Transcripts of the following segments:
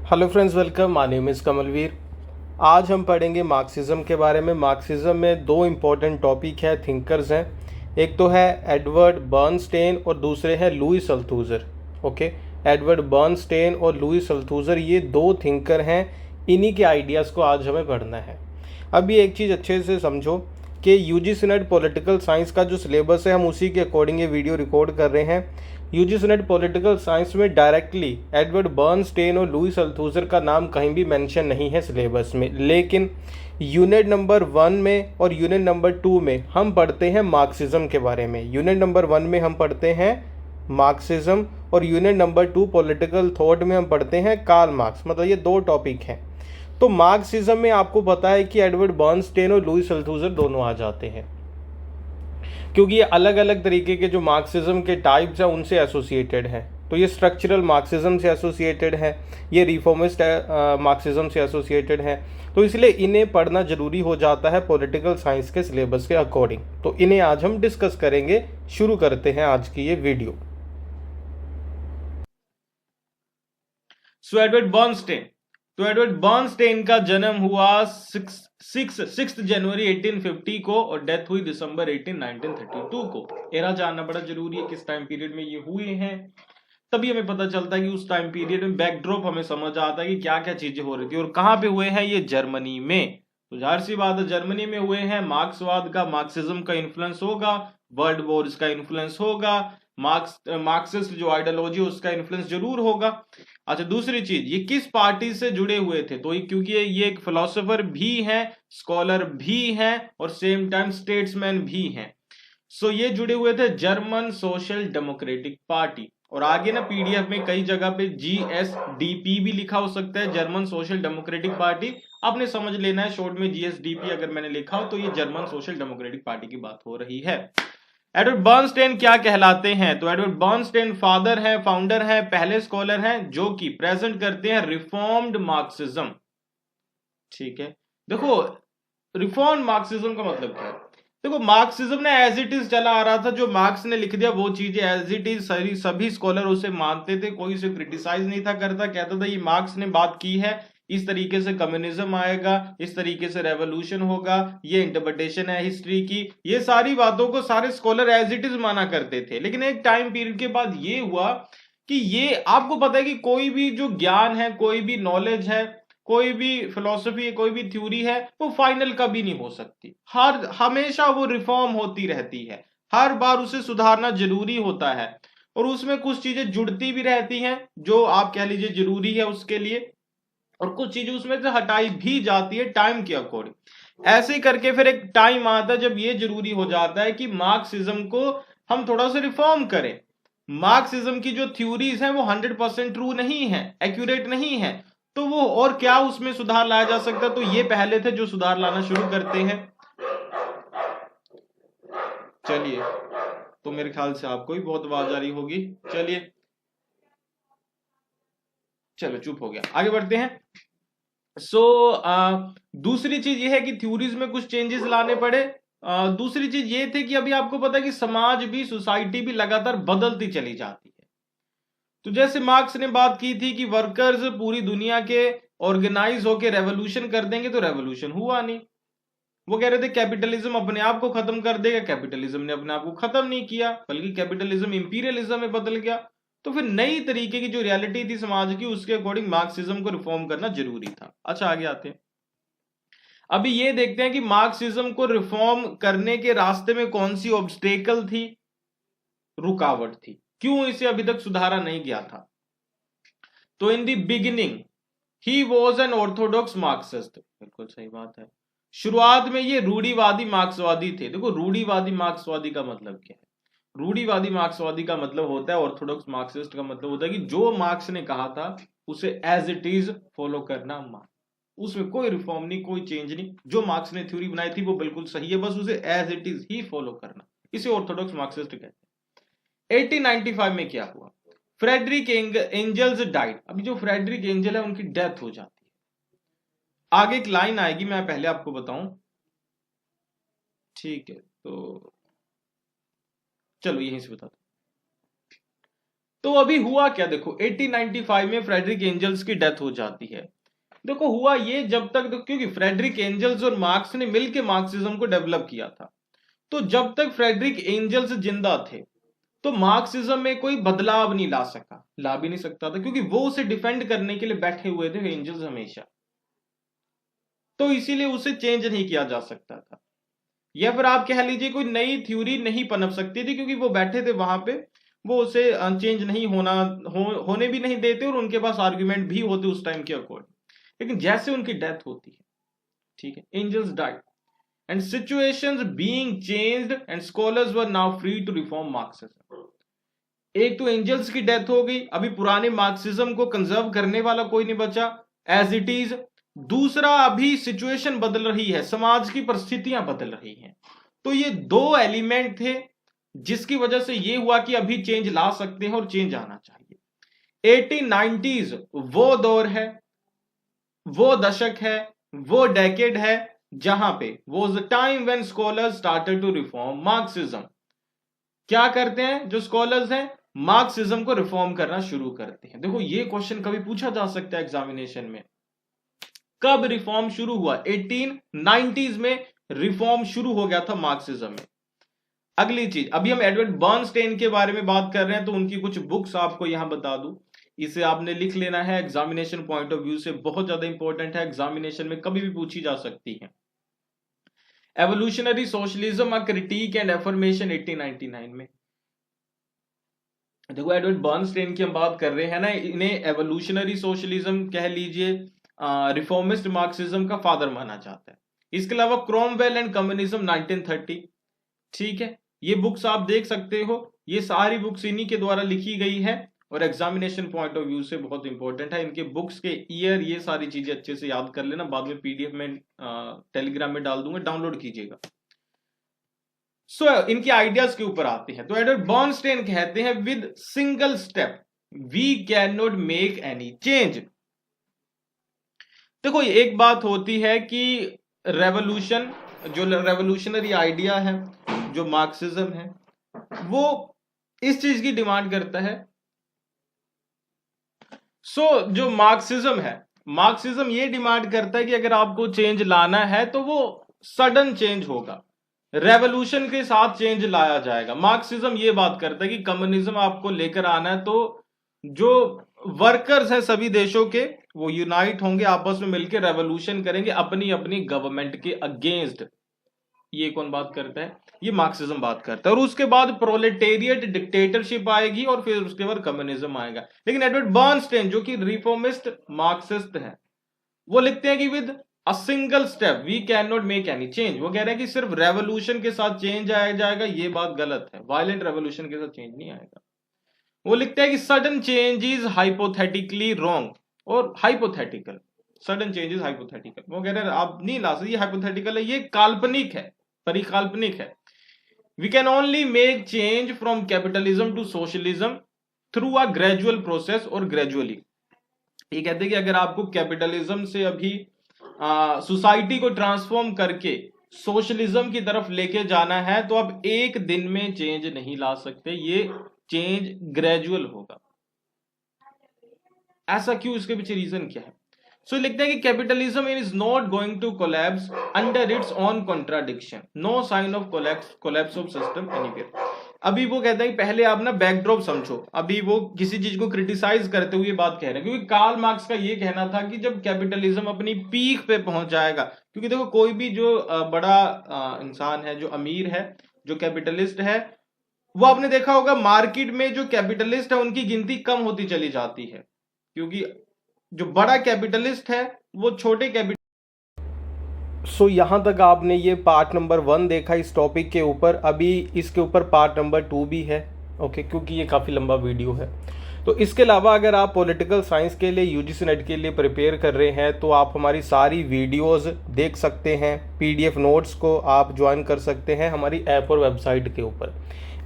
Hello friends, welcome. My name is Kamalveer. आज हम पढ़ेंगे मार्क्सिज्म के बारे में। मार्क्सिज्म में दो इम्पोर्टेंट टॉपिक है, थिंकर्स हैं। एक तो है एडवर्ड बर्नस्टेन और दूसरे हैं लुईस अल्थूजर। ओके, एडवर्ड बर्नस्टेन और लुईस अल्थूजर ये दो थिंकर हैं। इन्हीं के आइडियाज़ को आज हमें पढ़ना है। अभी एक चीज़ अच्छे से समझो कि यूजीसी नेट पॉलिटिकल साइंस का जो सिलेबस है, हम उसी के अकॉर्डिंग ये वीडियो रिकॉर्ड कर रहे हैं। यूजीसी नेट पॉलिटिकल साइंस में डायरेक्टली एडवर्ड बर्नस्टेन और लुईस अल्थूजर का नाम कहीं भी मेंशन नहीं है सिलेबस में, लेकिन यूनिट नंबर 1 में और यूनिट नंबर 2 में हम पढ़ते हैं मार्क्सिज्म के बारे में। यूनिट नंबर 1 में हम पढ़ते हैं मार्क्सिज्म और यूनिट नंबर 2 पॉलिटिकल थॉट में हम पढ़ते हैं कार्ल मार्क्स। मतलब ये दो टॉपिक हैं। तो मार्क्सिज्म में आपको पता है कि एडवर्ड बर्नस्टेन और लुईस अल्थूजर दोनों आ जाते हैं, क्योंकि ये अलग अलग तरीके के जो मार्क्सिज्म के टाइप्स हैं उनसे एसोसिएटेड हैं। तो ये स्ट्रक्चरल मार्क्सिज्म से एसोसिएटेड है, ये रिफॉर्मिस्ट मार्क्सिज्म से एसोसिएटेड है। तो इसलिए इन्हें पढ़ना जरूरी हो जाता है पॉलिटिकल साइंस के सिलेबस के अकॉर्डिंग। तो इन्हें आज हम डिस्कस करेंगे। शुरू करते हैं आज की ये वीडियो। Edward Bernstein. तो एडवर्ड बर्नस्टेन का जन्म हुआ 6 जनवरी 1850 को और डेथ हुई दिसंबर 1932 को। एरा जानना बड़ा जरूरी है, किस टाइम पीरियड में ये हुए हैं, तभी हमें पता चलता है कि उस टाइम पीरियड में बैकड्रॉप हमें समझ आता है कि क्या क्या चीजें हो रही थी और कहां पे हुए हैं। ये जर्मनी में। तो जाहिर सी बात है, जर्मनी में हुए हैं। मार्क्सवाद का, मार्क्सिज्म का इन्फ्लुएंस होगा, वर्ल्ड वॉर्स का इन्फ्लुएंस होगा, मार्क्सिस्ट जो आइडियोलॉजी उसका इन्फ्लुएंस जरूर होगा। अच्छा, दूसरी चीज, ये किस पार्टी से जुड़े हुए थे? तो क्योंकि ये एक फिलोसोफर भी हैं, स्कॉलर भी हैं और सेम टाइम स्टेट्समैन भी हैं। सो ये जुड़े हुए थे जर्मन सोशल डेमोक्रेटिक पार्टी। और आगे ना पीडीएफ में कई जगह पे जीएसडीपी भी लिखा हो सकता है, जर्मन सोशल डेमोक्रेटिक पार्टी। आपने समझ लेना है शॉर्ट में, जीएसडीपी अगर मैंने लिखा हो तो ये जर्मन सोशल डेमोक्रेटिक पार्टी की बात हो रही है। एडवर्ड बर्नस्टेन क्या कहलाते हैं? तो एडवर्ड बर्नस्टेन फादर है, फाउंडर है, पहले स्कॉलर हैं जो कि प्रेजेंट करते हैं रिफॉर्म्ड मार्क्सिज्म। ठीक है, देखो रिफॉर्म मार्क्सिज्म का मतलब क्या है। देखो, मार्क्सिज्म ने एज इट इज चला आ रहा था, जो मार्क्स ने लिख दिया वो चीजें एज इट इज सभी स्कॉलर उसे मानते थे, कोई उसे क्रिटिसाइज नहीं था करता। कहता था ये मार्क्स ने बात की है, इस तरीके से कम्युनिज्म आएगा, इस तरीके से रेवोल्यूशन होगा, ये इंटरप्रिटेशन है हिस्ट्री की। ये सारी बातों को सारे स्कॉलर एज इट इज माना करते थे। लेकिन एक टाइम पीरियड के बाद ये हुआ कि ये आपको पता है कि कोई भी जो ज्ञान है, कोई भी नॉलेज है, कोई भी फिलॉसफी है, कोई भी थ्योरी है, वो फाइनल कभी नहीं हो सकती। हर हमेशा वो रिफॉर्म होती रहती है, हर बार उसे सुधारना जरूरी होता है और उसमें कुछ चीजें जुड़ती भी रहती हैं जो आप कह लीजिए जरूरी है उसके लिए, और कुछ चीजें उसमें से हटाई भी जाती है टाइम के अकॉर्डिंग। ऐसे करके फिर एक टाइम आता है जब ये जरूरी हो जाता है कि मार्क्सिज्म को हम थोड़ा सा रिफॉर्म करें। मार्क्सिज्म की जो थ्योरीज हैं वो 100% ट्रू नहीं है, एक्यूरेट नहीं है। तो वो और क्या उसमें सुधार लाया जा सकता है? तो ये पहले थे जो सुधार लाना शुरू करते हैं। चलिए, तो मेरे ख्याल से आपको भी बहुत आवाज आ रही होगी। चलिए, चलो चुप हो गया, आगे बढ़ते हैं। सो दूसरी चीज ये है कि थ्योरीज में कुछ चेंजेस लाने पड़े। दूसरी चीज ये थी कि अभी आपको पता है कि समाज भी, सोसाइटी भी लगातार बदलती चली जाती है। तो जैसे मार्क्स ने बात की थी कि वर्कर्स पूरी दुनिया के ऑर्गेनाइज होकर रेवोल्यूशन कर देंगे, तो रेवोल्यूशन हुआ नहीं। वो कह रहे थे कैपिटलिज्म अपने आप को खत्म कर देगा, कैपिटलिज्म ने अपने आप को खत्म नहीं किया, बल्कि कैपिटलिज्म इंपीरियलिज्म में बदल गया। तो फिर नई तरीके की जो रियलिटी थी समाज की, उसके अकॉर्डिंग मार्क्सिज्म को रिफॉर्म करना जरूरी था। अच्छा, आगे आते हैं। अभी ये देखते हैं कि मार्क्सिज्म को रिफॉर्म करने के रास्ते में कौन सी ऑब्स्टेकल थी, रुकावट थी, क्यों इसे अभी तक सुधारा नहीं गया था। तो इन दी बिगिनिंग ही वॉज एन ऑर्थोडॉक्स मार्क्सिस्ट। बिल्कुल सही बात है। शुरुआत में ये रूढ़िवादी मार्क्सवादी थे। देखो, रूढ़िवादी मार्क्सवादी का मतलब क्या है? रूढ़िवादी मार्क्सवादी का मतलब होता है, ऑर्थोडॉक्स मार्क्सिस्ट का मतलब होता है कि जो मार्क्स ने कहा था उसे एज इट इज फॉलो करना, मान, उसमें कोई रिफॉर्म नहीं, कोई चेंज नहीं। जो मार्क्स ने थ्योरी बनाई थी वो बिल्कुल सही है, बस उसे एज इट इज ही फॉलो करना। इसे ऑर्थोडॉक्स मार्क्सिस्ट कहते हैं। 1895 में क्या हुआ? Frederick angels died. अभी जो फ्रेडरिक एंजल है उनकी डेथ हो जाती है। आगे एक लाइन आएगी, मैं पहले आपको बताऊं। ठीक है, तो चलो यहीं से बता दो। तो अभी हुआ क्या, देखो 1895 में फ्रेडरिक एंजल्स की डेथ हो जाती है। देखो हुआ ये, जब तक क्योंकि फ्रेडरिक एंजल्स और मार्क्स ने मिलकर मार्क्सिज्म को डेवलप किया था, तो जब तक फ्रेडरिक एंजल्स जिंदा थे तो मार्क्सिज्म में कोई बदलाव नहीं ला भी नहीं सकता था, क्योंकि वो उसे डिफेंड करने के लिए बैठे हुए थे एंजल्स हमेशा, तो इसीलिए उसे चेंज नहीं किया जा सकता था। या फिर आप कह लीजिए कोई नई थ्योरी नहीं पनप सकती थी, क्योंकि वो बैठे थे वहां पे, वो उसे चेंज नहीं होने भी नहीं देते, और उनके पास आर्ग्यूमेंट भी होते उस टाइम के अकॉर्डिंग। लेकिन जैसे उनकी डेथ होती है, ठीक है, Engels died and situations being changed and scholars were now free to reform Marxism. एक तो एंजल्स की डेथ हो गई, अभी पुराने मार्क्सिज्म को कंजर्व करने वाला कोई नहीं बचा एज इट इज। दूसरा, अभी सिचुएशन बदल रही है, समाज की परिस्थितियां बदल रही हैं। तो ये दो एलिमेंट थे जिसकी वजह से ये हुआ कि अभी चेंज ला सकते हैं और चेंज आना चाहिए। 1890s वो दौर है, वो दशक है, वो डेकेड है जहां पे was the time when scholars started to reform Marxism। क्या करते हैं जो स्कॉलर्स हैं, मार्क्सिज्म को रिफॉर्म करना शुरू करते हैं। देखो ये क्वेश्चन कभी पूछा जा सकता है एग्जामिनेशन में, कब रिफॉर्म शुरू हुआ? 1890s में रिफॉर्म शुरू हो गया था मार्क्सिज्म में। अगली चीज, अभी हम एडवर्ड बर्नस्टेन के बारे में बात कर रहे हैं, तो उनकी कुछ बुक्स आपको यहां बता दूं, इसे आपने लिख लेना है, एग्जामिनेशन पॉइंट ऑफ व्यू से बहुत ज्यादा इंपॉर्टेंट है, एग्जामिनेशन में कभी भी पूछी जा सकती है। Evolutionary socialism, a critic and affirmation 1899 में। देखो एडवर्ड बर्नस्टेन की हम बात कर रहे हैं ना, इन्हें एवोल्यूशनरी सोशलिज्म कह लीजिए, रिफॉर्मिस्ट मार्क्सिज्म का फादर माना जाता है। इसके अलावा क्रोमवेल एंड कम्युनिज्म 1930, ठीक है, ये बुक्स आप देख सकते हो, ये सारी बुक्स इन्हीं के द्वारा लिखी गई है और एग्जामिनेशन पॉइंट ऑफ व्यू से बहुत इंपॉर्टेंट है। इनके बुक्स के ईयर, ये सारी चीजें अच्छे से याद कर लेना, बाद में पीडीएफ में टेलीग्राम में डाल दूंगा, डाउनलोड कीजिएगा। इनके आइडियाज के ऊपर आते हैं। तो एडवर्ड बर्नस्टेन कहते हैं, with single step we can not make any change. देखो एक बात होती है कि रेवोल्यूशन, जो रेवोल्यूशनरी आइडिया है, जो मार्क्सिज्म है, वो इस चीज की डिमांड करता है। जो मार्क्सिज्म है, मार्क्सिज्म ये डिमांड करता है कि अगर आपको चेंज लाना है तो वो सडन चेंज होगा, रेवोल्यूशन के साथ चेंज लाया जाएगा। मार्क्सिज्म ये बात करता है कि कम्युनिज्म आपको लेकर आना है तो जो वर्कर्स हैं सभी देशों के, वो यूनाइट होंगे, आपस में मिलकर रेवोल्यूशन करेंगे अपनी अपनी गवर्नमेंट के अगेंस्ट। ये कौन बात करता है? ये मार्क्सिज्म बात करता है। और उसके बाद प्रोलेटेरिएट डिक्टेटरशिप आएगी और फिर उसके बाद कम्युनिज्म आएगा। लेकिन एडवर्ड बर्नस्टेन जो कि रिफॉर्मिस्ट मार्क्सिस्ट है, वो लिखते हैं कि with a single step we can not make any change. वो कह रहे हैं कि सिर्फ रेवोल्यूशन के साथ चेंज आया जाएगा, ये बात गलत है, वायलेंट रेवोल्यूशन के साथ चेंज नहीं आएगा। वो लिखते हैं कि sudden change is hypothetically wrong, और hypothetical, sudden change is hypothetical. वो कह रहे हैं आप नहीं ला सकते, ये हाइपोथेटिकल है, ये काल्पनिक है, परिकाल्पनिक है। We can only make change from capitalism to socialism through a gradual process और ग्रेजुअली। ये कहते हैं कि अगर आपको कैपिटलिज्म से अभी सोसाइटी को ट्रांसफॉर्म करके सोशलिज्म की तरफ लेके जाना है तो आप एक दिन में चेंज नहीं ला सकते, ये चेंज ग्रेजुअल होगा। ऐसा क्यों? इसके पीछे रीजन क्या है? सो लिखते हैं कि capitalism is not going to collapse under its own contradiction, no sign of collapse of system anywhere. अभी वो कहता है कि पहले आप ना बैकड्रॉप समझो, अभी वो किसी चीज को क्रिटिसाइज करते हुए बात कह रहे हैं, क्योंकि कार्ल मार्क्स का ये कहना था कि जब कैपिटलिज्म अपनी पीक पे पहुंच जाएगा, क्योंकि देखो कोई भी जो बड़ा इंसान है, जो अमीर है, जो कैपिटलिस्ट है, वो आपने देखा होगा मार्केट में जो कैपिटलिस्ट है उनकी गिनती कम होती चली जाती है, क्योंकि जो बड़ा कैपिटलिस्ट है वो छोटे कैपिटल। यहाँ तक आपने ये पार्ट नंबर 1 देखा इस टॉपिक के ऊपर। अभी इसके ऊपर पार्ट नंबर 2 भी है, ओके, क्योंकि ये काफ़ी लंबा वीडियो है। तो इसके अलावा अगर आप पॉलिटिकल साइंस के लिए यूजीसी नेट के लिए प्रिपेयर कर रहे हैं तो आप हमारी सारी वीडियोस देख सकते हैं, पीडीएफ नोट्स को आप ज्वाइन कर सकते हैं हमारी ऐप और वेबसाइट के ऊपर।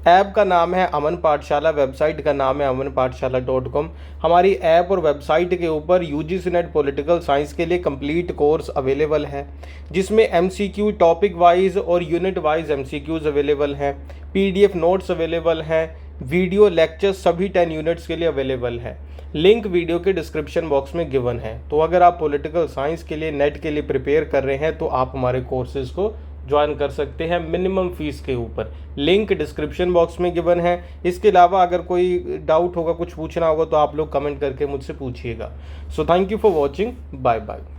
ऐप का नाम है अमन पाठशाला, वेबसाइट का नाम है amanpathshala.com। हमारी ऐप और वेबसाइट के ऊपर यूजीसी नेट पॉलिटिकल साइंस के लिए कंप्लीट कोर्स अवेलेबल है, जिसमें एमसीक्यू टॉपिक वाइज और यूनिट वाइज एमसीक्यूज अवेलेबल हैं, पीडीएफ नोट्स अवेलेबल हैं, वीडियो लेक्चर सभी 10 यूनिट्स के लिए अवेलेबल है। लिंक वीडियो के डिस्क्रिप्शन बॉक्स में गिवन है। तो अगर आप पॉलिटिकल साइंस के लिए नेट के लिए प्रिपेयर कर रहे हैं तो आप हमारे कोर्सेज को ज्वाइन कर सकते हैं मिनिमम फीस के ऊपर। लिंक डिस्क्रिप्शन बॉक्स में गिवन है। इसके अलावा अगर कोई डाउट होगा, कुछ पूछना होगा तो आप लोग कमेंट करके मुझसे पूछिएगा। So thank you for watching. Bye bye.